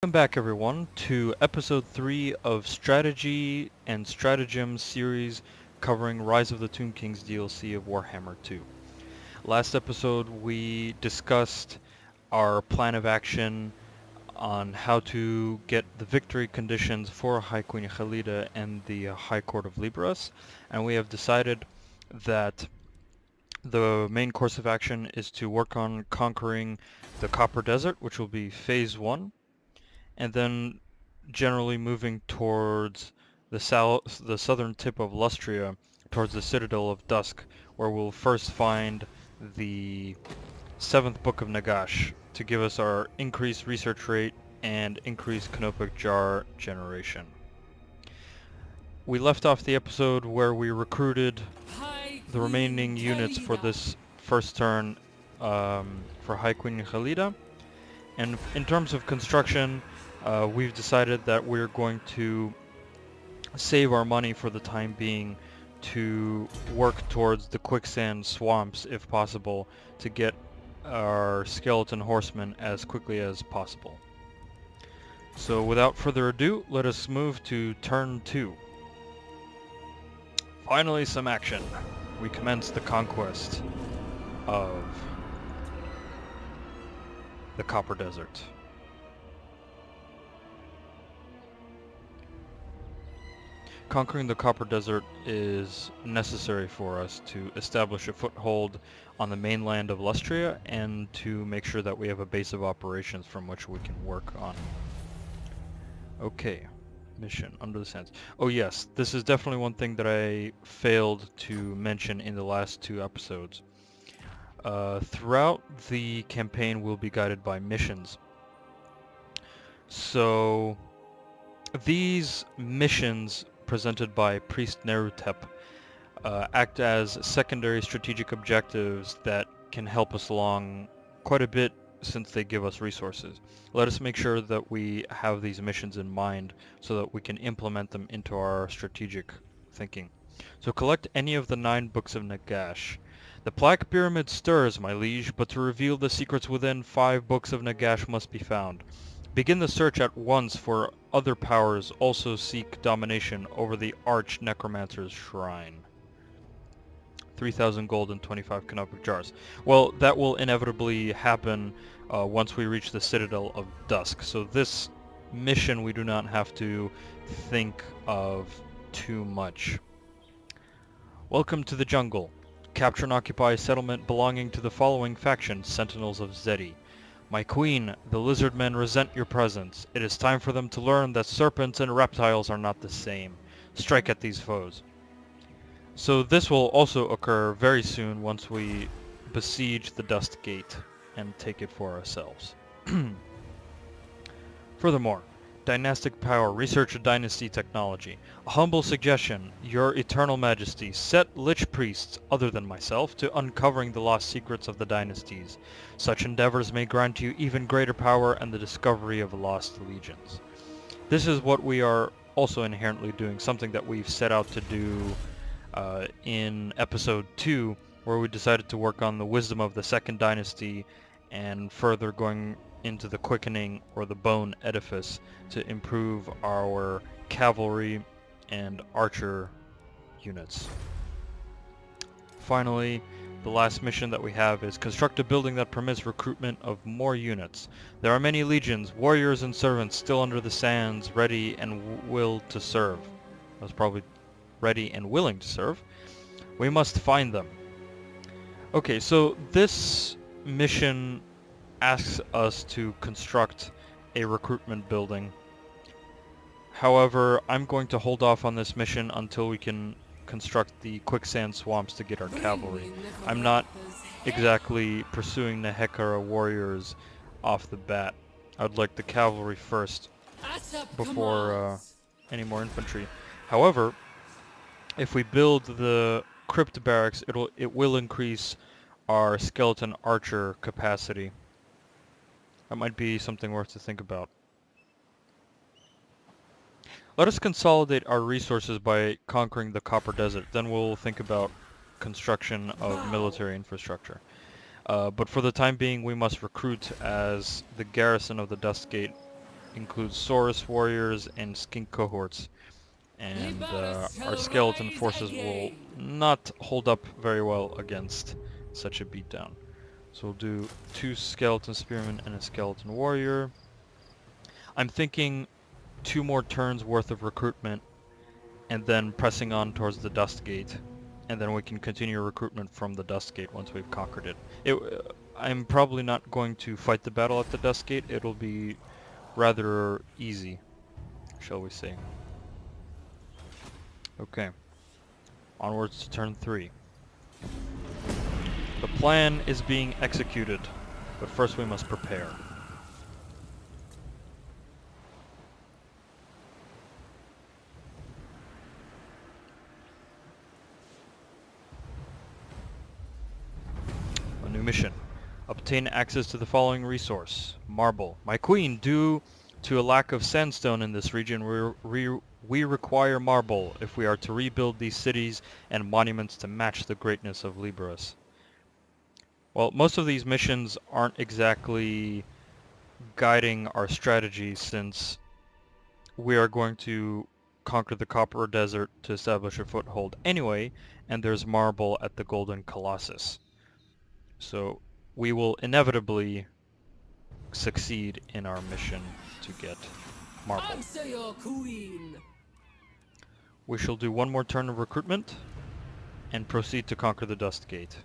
Welcome back everyone to episode 3 of Strategy and Stratagems series covering Rise of the Tomb Kings DLC of Warhammer 2. Last episode we discussed our plan of action on how to get the victory conditions for High Queen Khalida and the High Court of Libras, and we have decided that the main course of action is to work on conquering the Copper Desert, which will be phase 1, and then generally moving towards the southern tip of Lustria, towards the Citadel of Dusk, where we'll first find the 7th Book of Nagash to give us our increased research rate and increased Canopic Jar generation. We left off the episode where we recruited the remaining units for this first turn for High Queen Khalida, and in terms of construction, we've decided that we're going to save our money for the time being to work towards the quicksand swamps if possible to get our skeleton horsemen as quickly as possible. So without further ado, let us move to turn 2. Finally some action. We commence the conquest of the Copper Desert. Conquering the Copper Desert is necessary for us to establish a foothold on the mainland of Lustria and to make sure that we have a base of operations from which we can work on. Okay, mission under the sands. Oh yes, this is definitely one thing that I failed to mention in the last 2 episodes. Throughout the campaign we'll be guided by missions. So these missions presented by Priest Nerutep act as secondary strategic objectives that can help us along quite a bit since they give us resources. Let us make sure that we have these missions in mind so that we can implement them into our strategic thinking. So collect any of the 9 books of Nagash. The Black Pyramid stirs, my liege, but to reveal the secrets within, 5 books of Nagash must be found. Begin the search at once for other powers also seek domination over the Arch Necromancer's Shrine. 3,000 gold and 25 canopic jars. Well, that will inevitably happen once we reach the Citadel of Dusk. So this mission we do not have to think of too much. Welcome to the jungle. Capture and occupy a settlement belonging to the following faction, Sentinels of Zedi. My queen, the lizardmen resent your presence. It is time for them to learn that serpents and reptiles are not the same. Strike at these foes. So this will also occur very soon once we besiege the Dust Gate and take it for ourselves. Furthermore, dynastic power, research a dynasty technology. A humble suggestion, your eternal majesty, set lich priests, other than myself, to uncovering the lost secrets of the dynasties. Such endeavors may grant you even greater power and the discovery of lost legions. This is what we are also inherently doing, something that we've set out to do in episode 2, where we decided to work on the wisdom of the second dynasty and further going into the quickening or the bone edifice to improve our cavalry and archer units. Finally, the last mission that we have is construct a building that permits recruitment of more units. There are many legions, warriors and servants still under the sands, ready and will to serve. That was probably ready and willing to serve. We must find them. Okay, so this mission asks us to construct a recruitment building. However, I'm going to hold off on this mission until we can construct the quicksand swamps to get our cavalry. I'm not exactly pursuing the Hekara warriors off the bat. I would like the cavalry first before any more infantry. However, if we build the crypt barracks, it will increase our skeleton archer capacity. That might be something worth to think about. Let us consolidate our resources by conquering the Copper Desert, then we'll think about construction of military infrastructure. But for the time being, we must recruit as the garrison of the Dust Gate includes Saurus warriors and skink cohorts, and our skeleton forces will not hold up very well against such a beatdown. So we'll do 2 skeleton spearmen and a skeleton warrior. I'm thinking 2 more turns worth of recruitment and then pressing on towards the Dust Gate, and then we can continue recruitment from the Dust Gate once we've conquered it. I'm probably not going to fight the battle at the Dust Gate. It'll be rather easy, shall we say. Okay, onwards to turn 3. The plan is being executed, but first we must prepare. A new mission. Obtain access to the following resource. Marble. My queen, due to a lack of sandstone in this region, we require marble if we are to rebuild these cities and monuments to match the greatness of Liberus. Well, most of these missions aren't exactly guiding our strategy, since we are going to conquer the Copper Desert to establish a foothold anyway, and there's marble at the Golden Colossus. So we will inevitably succeed in our mission to get marble. Answer your queen. We shall do 1 more turn of recruitment and proceed to conquer the Dust Gate.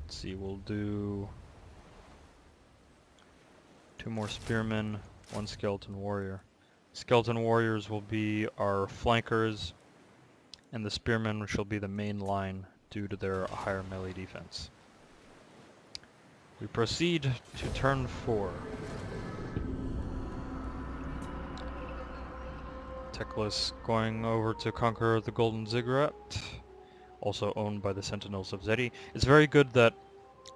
Let's see, we'll do 2 more spearmen, 1 skeleton warrior. Skeleton warriors will be our flankers, and the spearmen shall be the main line due to their higher melee defense. We proceed to turn 4. Teclis going over to conquer the Golden Ziggurat, also owned by the Sentinels of Zeti. It's very good that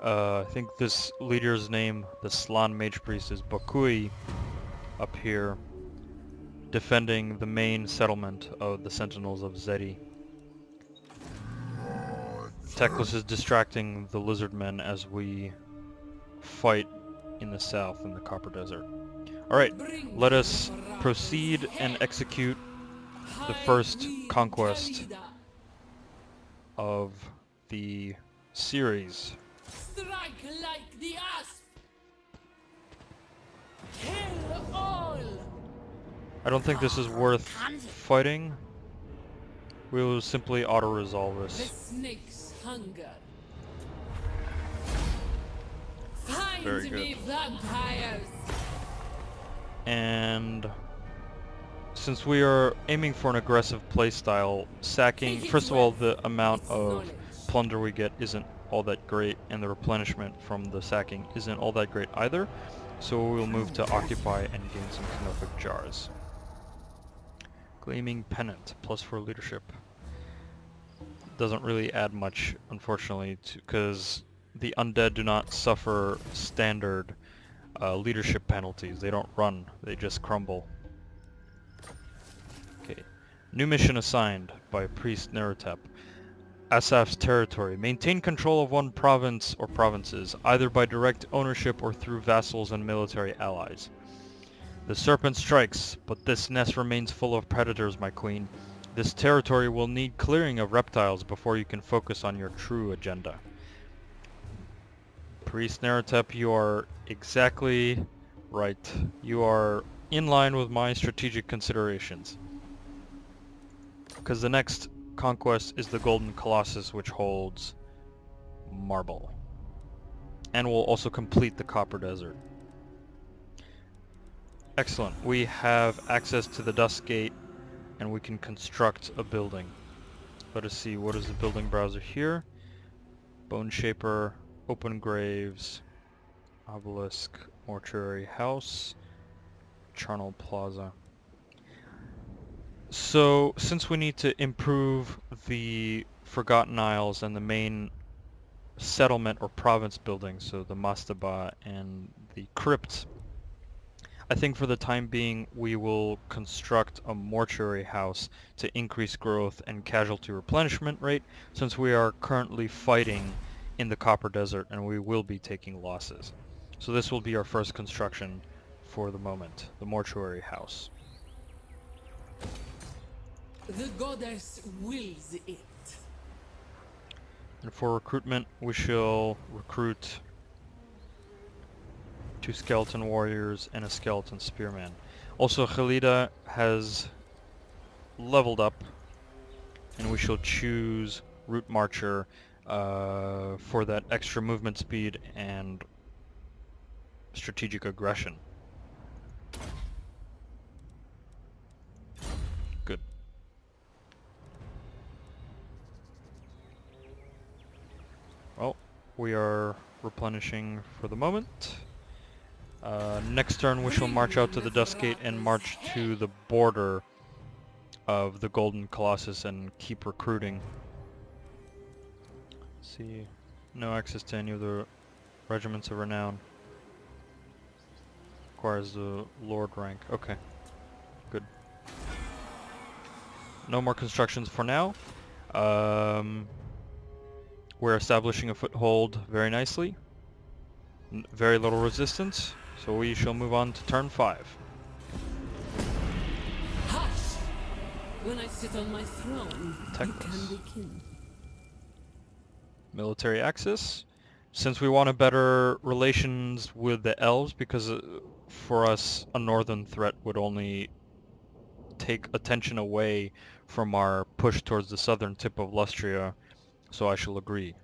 I think this leader's name, the Slan Mage Priest, is Bokui up here, defending the main settlement of the Sentinels of Zeti. Teclis is distracting the Lizardmen as we fight in the south in the Copper Desert. Alright, let us proceed and execute the first conquest of the series. Strike like the asp. Kill all. I don't think this is worth fighting. We will simply auto-resolve The this. snake's hunger. Find Very me good. vampires. And since we are aiming for an aggressive playstyle, sacking, first of all, the amount of plunder we get isn't all that great, and the replenishment from the sacking isn't all that great either, so we'll move to occupy and gain some Canopic jars. Gleaming Pennant, +4 leadership. Doesn't really add much, unfortunately, because the undead do not suffer standard leadership penalties. They don't run, they just crumble. Okay. New mission assigned by Priest Nerotep. Asaf's territory. Maintain control of 1 province or provinces, either by direct ownership or through vassals and military allies. The serpent strikes, but this nest remains full of predators, my queen. This territory will need clearing of reptiles before you can focus on your true agenda. Priest Nerotep, you are exactly right. You are in line with my strategic considerations. Because the next conquest is the Golden Colossus, which holds marble. And will also complete the Copper Desert. Excellent. We have access to the Dust Gate, and we can construct a building. Let us see, what is the building browser here? Bone Shaper, Open Graves, Obelisk, Mortuary House, Charnel Plaza. So, since we need to improve the Forgotten Isles and the main settlement or province buildings, so the Mastaba and the Crypt, I think for the time being we will construct a mortuary house to increase growth and casualty replenishment rate, since we are currently fighting in the Copper Desert, and we will be taking losses. So this will be our first construction for the moment, the mortuary house. The goddess wills it. And for recruitment, we shall recruit 2 skeleton warriors and a skeleton spearman. Also, Khalida has leveled up, and we shall choose Root Marcher for that extra movement speed and strategic aggression. Good. Well, we are replenishing for the moment. Next turn we shall march out to the Dust Gate and march to the border of the Golden Colossus and keep recruiting. See, no access to any of the regiments of renown. Requires the Lord rank. Okay, good. No more constructions for now. We're establishing a foothold very nicely. Very little resistance, so we shall move on to turn 5. Hush! When I sit on my throne, you Techless. can be king. Military axis. Since we want a better relations with the elves, because for us a northern threat would only take attention away from our push towards the southern tip of Lustria, so I shall agree.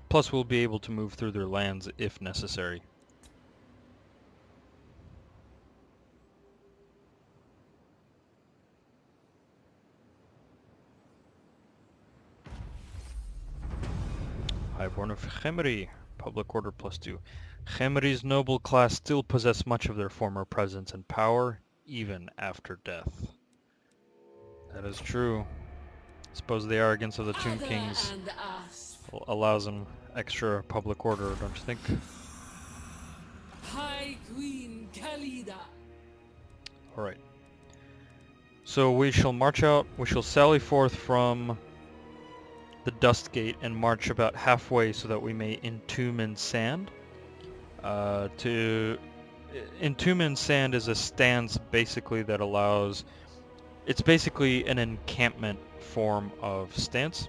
Plus we'll be able to move through their lands if necessary. Highborn of Khemri, public order +2. Khemri's noble class still possess much of their former presence and power, even after death. That is true. I suppose the arrogance of the Tomb Other Kings and asp. allows them extra public order, don't you think? High Queen Khalida. Alright. So we shall march out, we shall sally forth from the Dust Gate and march about halfway so that we may entomb in sand. Entomb in sand is a stance basically that allows... It's basically an encampment form of stance,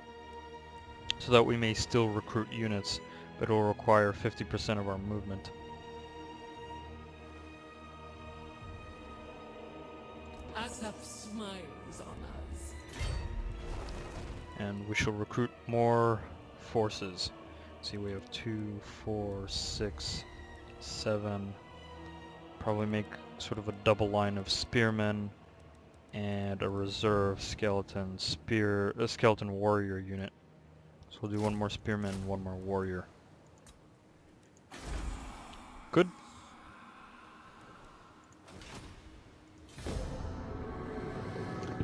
so that we may still recruit units, but it will require 50% of our movement. Asap smiles on us. And we shall recruit more forces. See, we have 2, 4, 6, 7. Probably make sort of a double line of spearmen and a reserve skeleton warrior unit. So we'll do one more spearman and one more warrior. Good.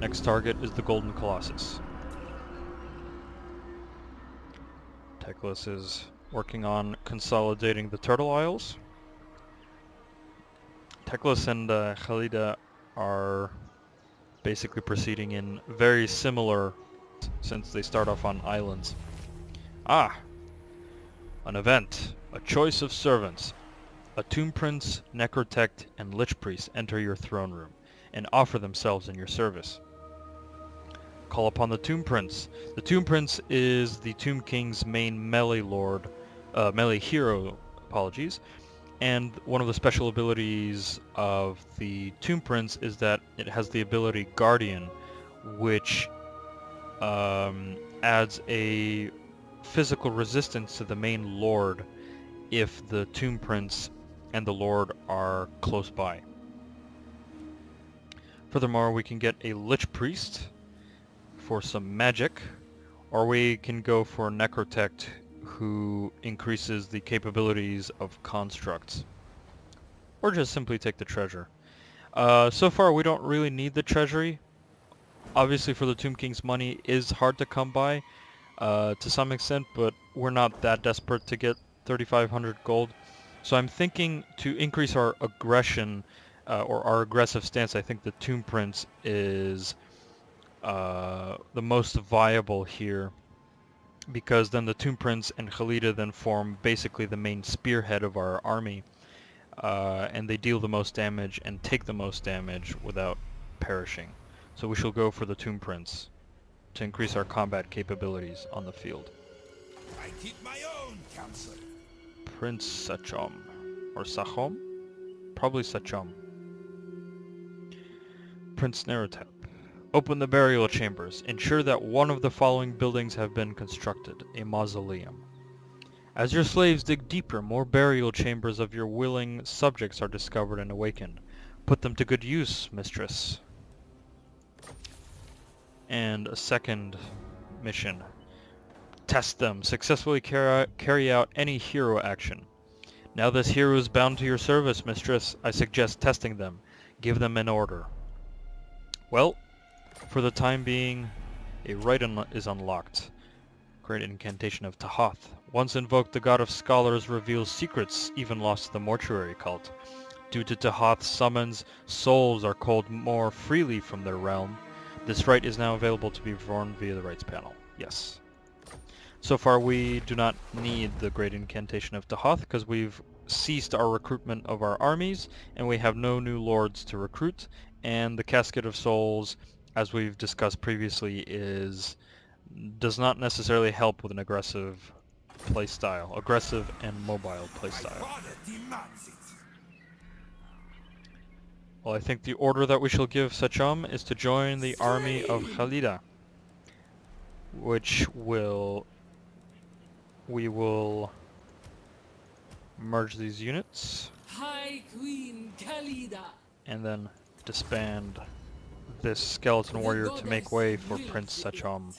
Next target is the Golden Colossus. Teclis is working on consolidating the Turtle Isles. Teclis and Khalida are basically proceeding in very similar, since they start off on islands. Ah! An event. A choice of servants. A Tomb Prince, Necrotect, and Lich Priest enter your throne room and offer themselves in your service. Call upon the Tomb Prince. The Tomb Prince is the Tomb King's main melee hero, and one of the special abilities of the Tomb Prince is that it has the ability Guardian, which adds a physical resistance to the main lord if the Tomb Prince and the lord are close by. Furthermore, we can get a Lich Priest for some magic, or we can go for Necrotect, who increases the capabilities of constructs, or just simply take the treasure. So far we don't really need the treasury. Obviously for the Tomb King's money is hard to come by to some extent, but we're not that desperate to get 3,500 gold. So I'm thinking to increase our aggression or our aggressive stance. I think the Tomb Prince is the most viable here, because then the Tomb Prince and Khalida then form basically the main spearhead of our army, and they deal the most damage and take the most damage without perishing. So we shall go for the Tomb Prince to increase our combat capabilities on the field. I keep my own counsel. Prince Sachom. Or Sachom? Probably Sachom. Prince Nerotep. Open the burial chambers. Ensure that one of the following buildings have been constructed. A mausoleum. As your slaves dig deeper, more burial chambers of your willing subjects are discovered and awakened. Put them to good use, mistress. And a second mission. Test them. Successfully carry out any hero action. Now this hero is bound to your service, mistress. I suggest testing them. Give them an order. Well, for the time being, a rite is unlocked. Great incantation of Tahoth. Once invoked, the god of scholars reveals secrets even lost to the mortuary cult. Due to Tahoth's summons, souls are called more freely from their realm. This rite is now available to be performed via the rites panel. Yes. So far we do not need the Great Incantation of Tahoth because we've ceased our recruitment of our armies and we have no new lords to recruit, and the Casket of Souls, as we've discussed previously, does not necessarily help with an aggressive playstyle, aggressive and mobile playstyle. Well, I think the order that we shall give Sachom is to join the army of Khalida, which we will merge these units High Queen Khalida. and then disband this skeleton warrior to make way for Prince Sachom.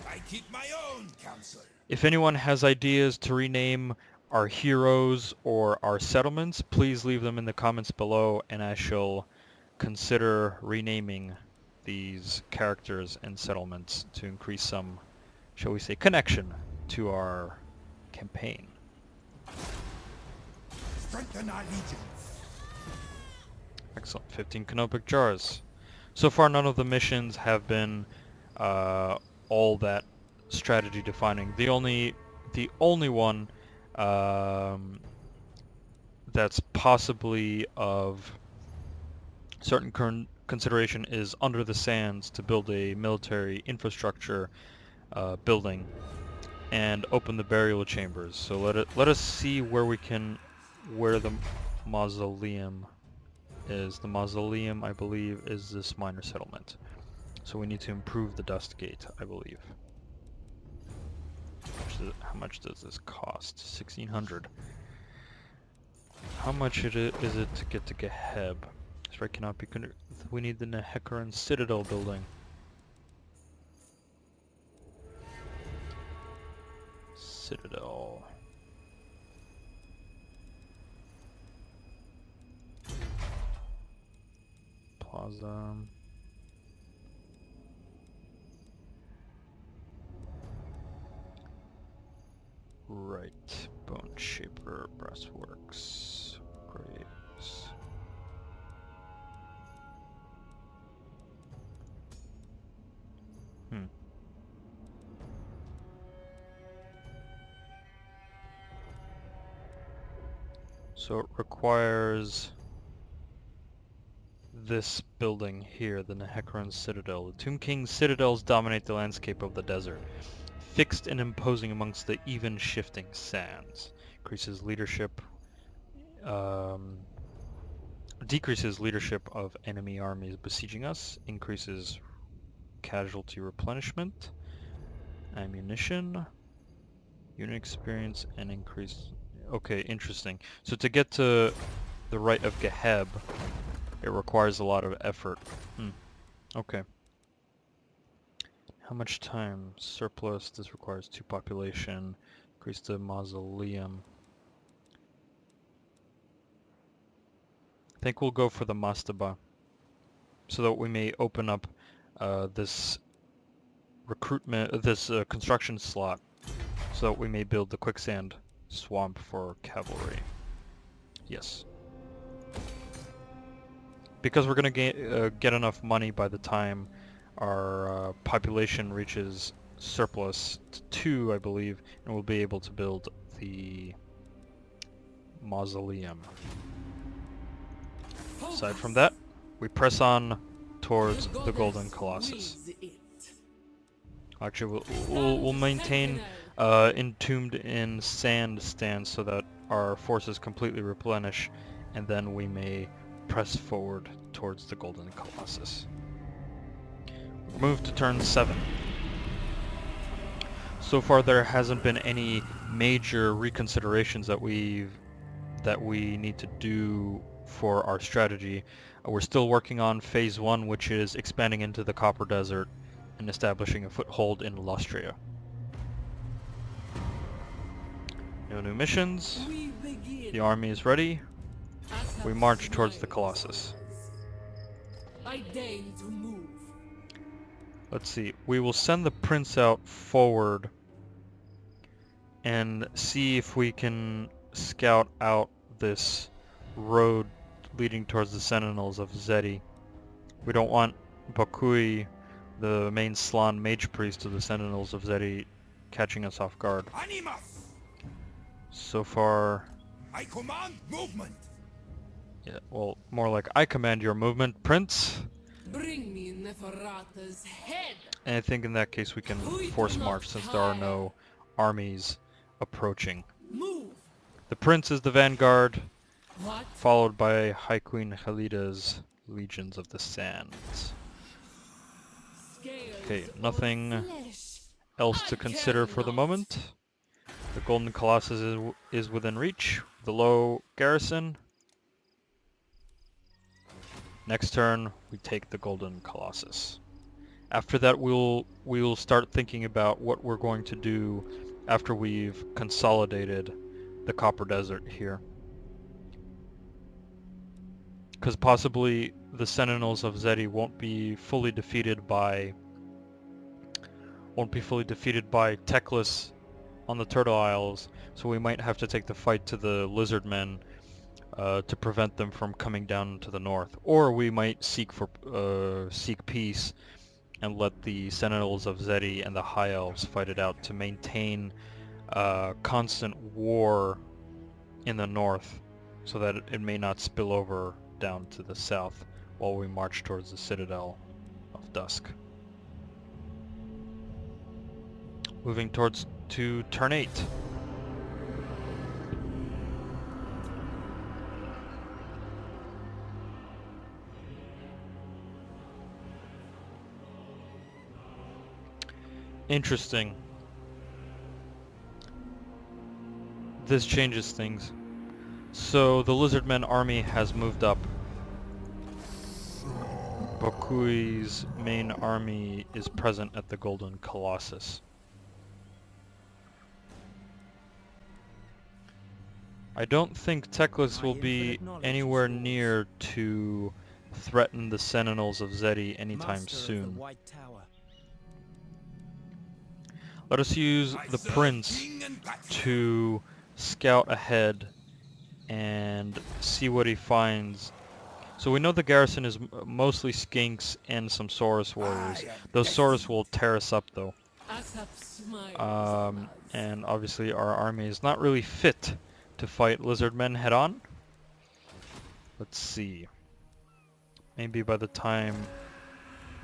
I keep my own counsel. If anyone has ideas to rename our heroes or our settlements, please leave them in the comments below and I shall consider renaming these characters and settlements to increase some, shall we say, connection to our campaign. Strengthen our legions. Excellent. 15 canopic jars. So far none of the missions have been all that strategy defining. The only one that's possibly of certain consideration is Under the Sands, to build a military infrastructure building and open the burial chambers. So let us see where the mausoleum is. The mausoleum, I believe, is this minor settlement. So we need to improve the dust gate, I believe. How much does this cost? 1,600. How much is it to get to Geheb? This right cannot be. We need the Nehekaran Citadel building. Citadel. Plaza. Right. Bone Shaper, Brassworks, Graves. So it requires this building here, the Nehekaran Citadel. The Tomb King's citadels dominate the landscape of the desert, fixed and imposing amongst the even shifting sands. Increases leadership, decreases leadership of enemy armies besieging us, increases casualty replenishment, ammunition, unit experience, and increase. Okay, interesting. So to get to the right of Geheb, it requires a lot of effort. Okay. How much time? Surplus. This requires 2 population. Increase the mausoleum. I think we'll go for the mastaba, so that we may open up this construction slot, so that we may build the quicksand swamp for cavalry. Yes. because we're going to get enough money by the time our population reaches surplus to 2, I believe, and we'll be able to build the mausoleum. Aside from that, we press on towards the Golden Colossus. Actually, we'll maintain entombed in sand stands so that our forces completely replenish, and then we may press forward towards the Golden Colossus. Move to turn 7. So far there hasn't been any major reconsiderations that we need to do for our strategy. We're still working on phase 1, which is expanding into the Copper Desert and establishing a foothold in Lustria. No new missions. The army is ready. We march towards the Colossus. I deign to move. Let's see. We will send the prince out forward and see if we can scout out this road leading towards the Sentinels of Zeti. We don't want Bakui, the main Slan mage priest of the Sentinels of Zeti, catching us off guard. Animus! So far... I command movement! Yeah, well, more like I command your movement, Prince. Bring me Neferata's head. And I think in that case we can force march since there are no armies approaching. Move. The Prince is the vanguard, What? followed by High Queen Khalida's Legions of the Sands. Scales Okay, of nothing flesh. else to consider for the moment. The Golden Colossus is within reach. The low garrison. Next turn, we take the Golden Colossus. After that, we'll start thinking about what we're going to do after we've consolidated the Copper Desert here. Because possibly the Sentinels of Zeti won't be fully defeated by Teclis on the Turtle Isles, so we might have to take the fight to the Lizardmen to prevent them from coming down to the north. Or we might seek peace and let the Sentinels of Zeti and the High Elves fight it out to maintain constant war in the north so that it may not spill over down to the south while we march towards the Citadel of Dusk. Moving to turn 8. Interesting. This changes things. So the Lizardmen army has moved up. Bokui's main army is present at the Golden Colossus. I don't think Teclis will be anywhere near to threaten the Sentinels of Zeti anytime soon. Let us use the Prince to scout ahead and see what he finds. So we know the garrison is mostly skinks and some Saurus warriors. Those Saurus will tear us up though. And obviously our army is not really fit to fight Lizardmen head on. Let's see. Maybe by the time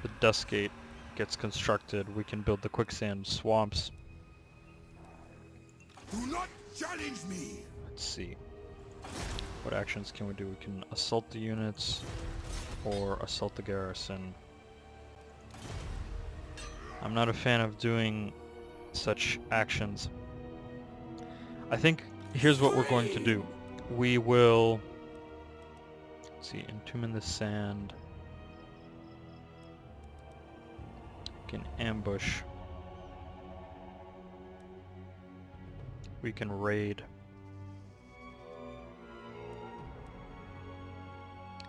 the Dusk Gate gets constructed, we can build the quicksand swamps. Do not challenge me! Let's see. What actions can we do? We can assault the units or assault the garrison. I'm not a fan of doing such actions. I think here's what we're going to do. We will, let's see, entomb in the sand. We can ambush. We can raid.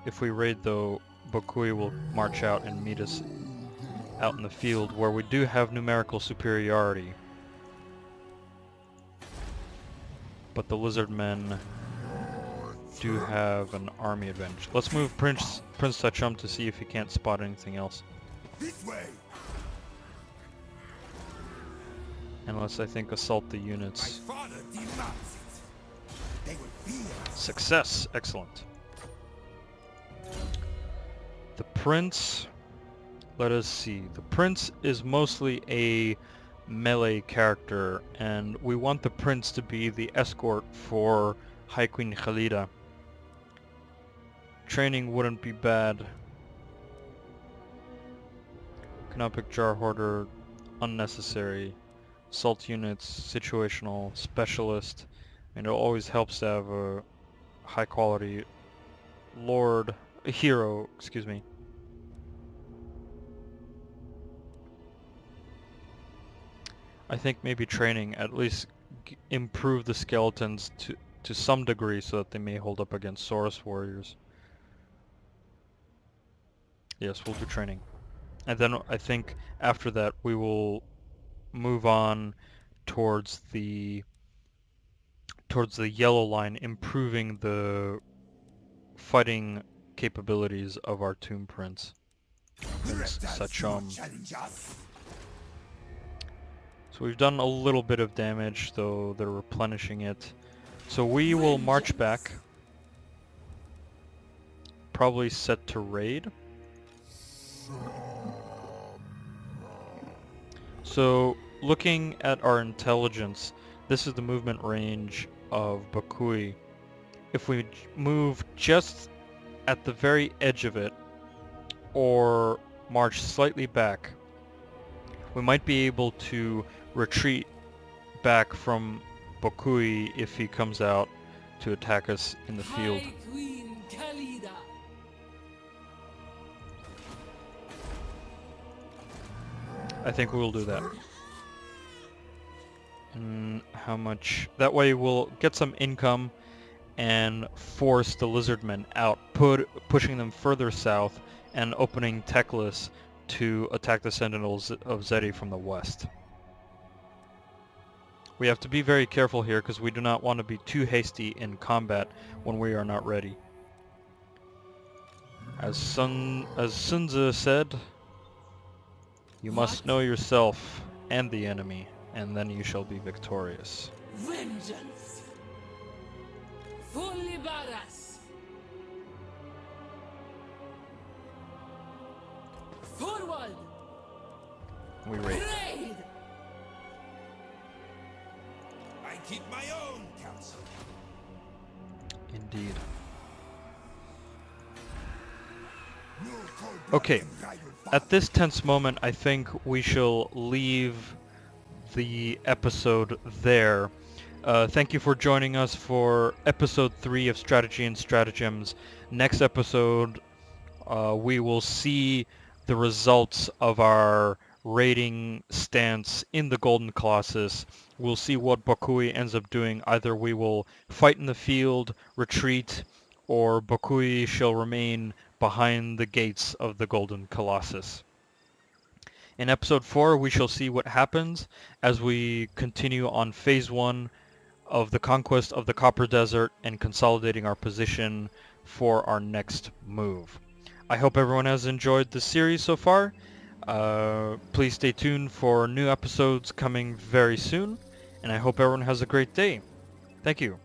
If we raid though, Bokui will march out and meet us out in the field where we do have numerical superiority. But the Lizardmen do have an army advantage. Let's move Prince Sachom to see if he can't spot anything else. This way. And let's, I think, assault the My units. father demands it. They will fear us. Success! Excellent. The Prince... Let us see. The Prince is mostly a melee character, and we want the Prince to be the escort for High Queen Khalida. Training wouldn't be bad. Canopic Jar Hoarder, unnecessary. Assault units, situational, specialist, and it always helps to have a high quality hero, excuse me. I think maybe training, at least improve the skeletons to some degree so that they may hold up against Saurus warriors. Yes, we'll do training. And then I think after that we will move on towards the yellow line, improving the fighting capabilities of our Tomb Prince. The Prince reptiles do not Sachom. challenge us. So we've done a little bit of damage, though they're replenishing it. So we will march back. Probably set to raid. So looking at our intelligence, this is the movement range of Bakui. If we move just at the very edge of it, or march slightly back, we might be able to retreat back from Bakui if he comes out to attack us in the field. High Queen Khalida. I think we'll do that. And how much? That way we'll get some income and force the Lizardmen out, pushing them further south and opening Teclis to attack the Sentinels of Zeti from the west. We have to be very careful here because we do not want to be too hasty in combat when we are not ready. As Sun Tzu said, you must know yourself and the enemy, and then you shall be victorious. Vengeance. Fully badass. Forward. We raid. Raid. I keep my own counsel. Indeed. No cold Okay, at this tense moment, I think we shall leave the episode there. Thank you for joining us for episode 3 of Strategy and Stratagems. Next episode, we will see the results of our raiding stance in the Golden Colossus. We'll see what Bakui ends up doing. Either we will fight in the field, retreat, or Bakui shall remain behind the gates of the Golden Colossus. In episode 4, we shall see what happens as we continue on phase 1 of the conquest of the Copper Desert and consolidating our position for our next move. I hope everyone has enjoyed the series so far. Please stay tuned for new episodes coming very soon, and I hope everyone has a great day. Thank you.